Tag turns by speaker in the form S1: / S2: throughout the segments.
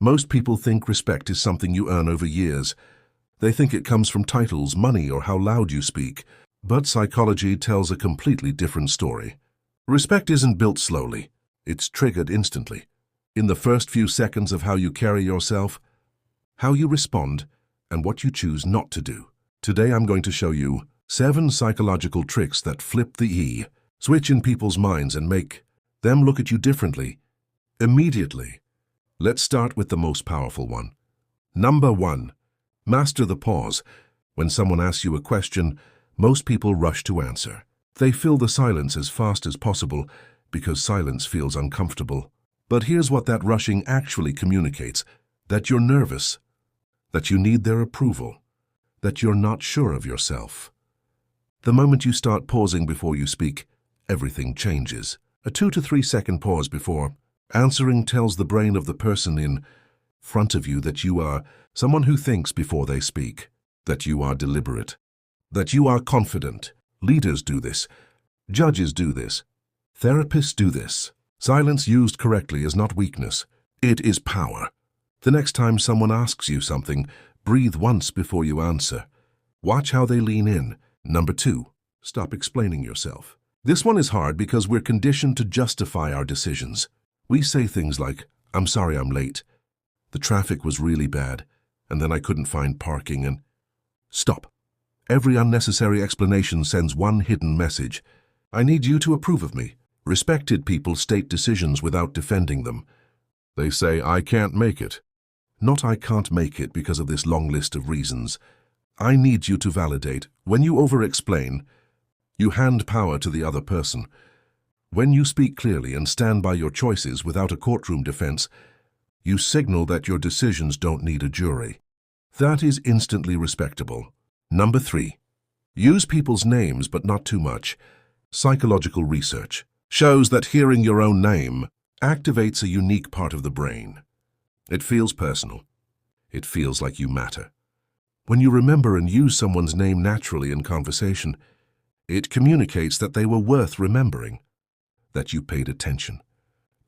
S1: Most people think respect is something you earn over years. They think it comes from titles, money, or how loud you speak. But psychology tells a completely different story. Respect isn't built slowly. It's triggered instantly. In the first few seconds of how you carry yourself, how you respond, and what you choose not to do. Today I'm going to show you 7 psychological tricks that flip the switch in people's minds and make them look at you differently, immediately. Let's start with the most powerful one. Number 1. Master the pause. When someone asks you a question, most people rush to answer. They fill the silence as fast as possible because silence feels uncomfortable. But here's what that rushing actually communicates: that you're nervous, that you need their approval, that you're not sure of yourself. The moment you start pausing before you speak, everything changes. A 2 to 3 second pause before answering tells the brain of the person in front of you that you are someone who thinks before they speak, that you are deliberate, that you are confident. Leaders do this. Judges do this. Therapists do this. Silence used correctly is not weakness. It is power. The next time someone asks you something, breathe once before you answer. Watch how they lean in. Number 2. Stop explaining yourself. This one is hard because we're conditioned to justify our decisions. We say things like, "I'm sorry I'm late. The traffic was really bad, and then I couldn't find parking," and stop. Every unnecessary explanation sends one hidden message. I need you to approve of me. Respected people state decisions without defending them. They say, "I can't make it." Not "I can't make it because of this long list of reasons." I need you to validate. When you over-explain, you hand power to the other person. When you speak clearly and stand by your choices without a courtroom defense, you signal that your decisions don't need a jury. That is instantly respectable. Number 3. Use people's names, but not too much. Psychological research shows that hearing your own name activates a unique part of the brain. It feels personal. It feels like you matter. When you remember and use someone's name naturally in conversation, it communicates that they were worth remembering, that you paid attention.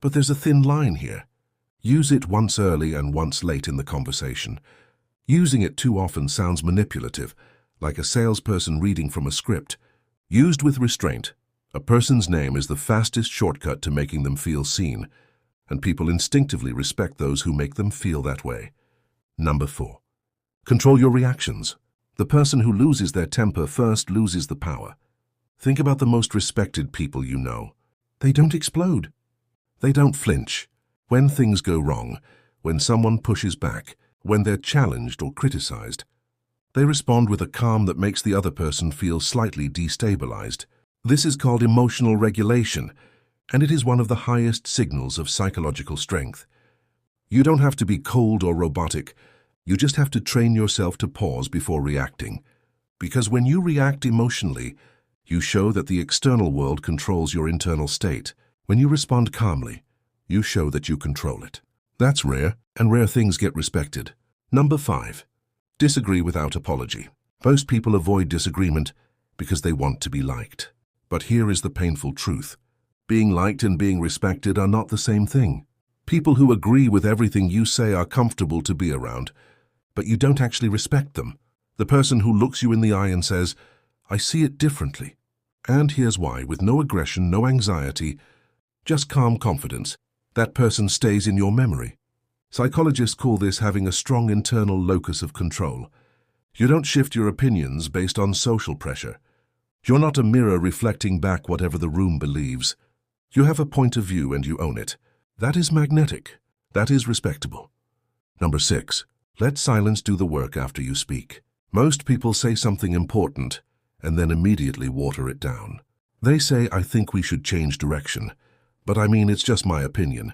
S1: But there's a thin line here. Use it once early and once late in the conversation. Using it too often sounds manipulative, like a salesperson reading from a script. Used with restraint, a person's name is the fastest shortcut to making them feel seen, and people instinctively respect those who make them feel that way. Number 4. Control your reactions. The person who loses their temper first loses the power. Think about the most respected people you know. They don't explode. They don't flinch. When things go wrong, when someone pushes back, when they're challenged or criticized, they respond with a calm that makes the other person feel slightly destabilized. This is called emotional regulation, and it is one of the highest signals of psychological strength. You don't have to be cold or robotic. You just have to train yourself to pause before reacting. Because when you react emotionally, you show that the external world controls your internal state. When you respond calmly, you show that you control it. That's rare, and rare things get respected. Number 5. Disagree without apology. Most people avoid disagreement because they want to be liked. But here is the painful truth. Being liked and being respected are not the same thing. People who agree with everything you say are comfortable to be around, but you don't actually respect them. The person who looks you in the eye and says, "I see it differently. And here's why," with no aggression, no anxiety, just calm confidence. That person stays in your memory. Psychologists call this having a strong internal locus of control. You don't shift your opinions based on social pressure. You're not a mirror reflecting back whatever the room believes. You have a point of view and you own it. That is magnetic. That is respectable. Number 6. Let silence do the work after you speak. Most people say something important and then immediately water it down. They say, "I think we should change direction. But I mean, it's just my opinion.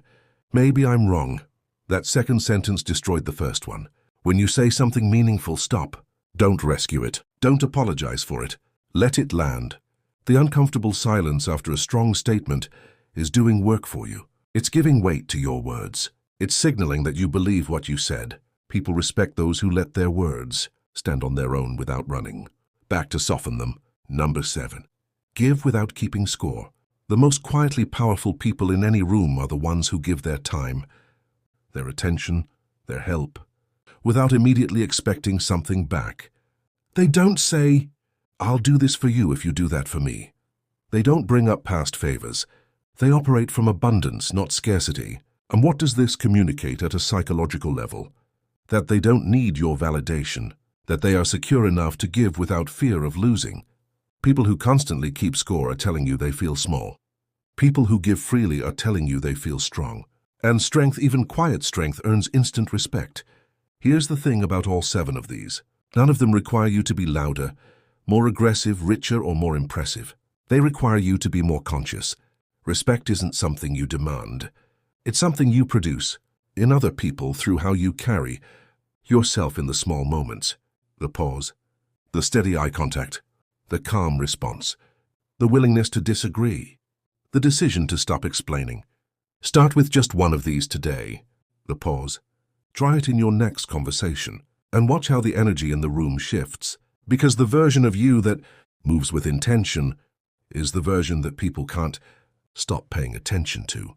S1: Maybe I'm wrong." That second sentence destroyed the first one. When you say something meaningful, stop. Don't rescue it. Don't apologize for it. Let it land. The uncomfortable silence after a strong statement is doing work for you. It's giving weight to your words. It's signaling that you believe what you said. People respect those who let their words stand on their own without running back to soften them. Number 7. Give without keeping score. The most quietly powerful people in any room are the ones who give their time, their attention, their help, without immediately expecting something back. They don't say, "I'll do this for you if you do that for me." They don't bring up past favors. They operate from abundance, not scarcity. And what does this communicate at a psychological level? That they don't need your validation, that they are secure enough to give without fear of losing. People who constantly keep score are telling you they feel small. People who give freely are telling you they feel strong. And strength, even quiet strength, earns instant respect. Here's the thing about all 7 of these. None of them require you to be louder, more aggressive, richer, or more impressive. They require you to be more conscious. Respect isn't something you demand. It's something you produce in other people through how you carry yourself in the small moments. The pause, the steady eye contact, the calm response, the willingness to disagree, the decision to stop explaining. Start with just one of these today. The pause. Try it in your next conversation and watch how the energy in the room shifts, because the version of you that moves with intention is the version that people can't stop paying attention to.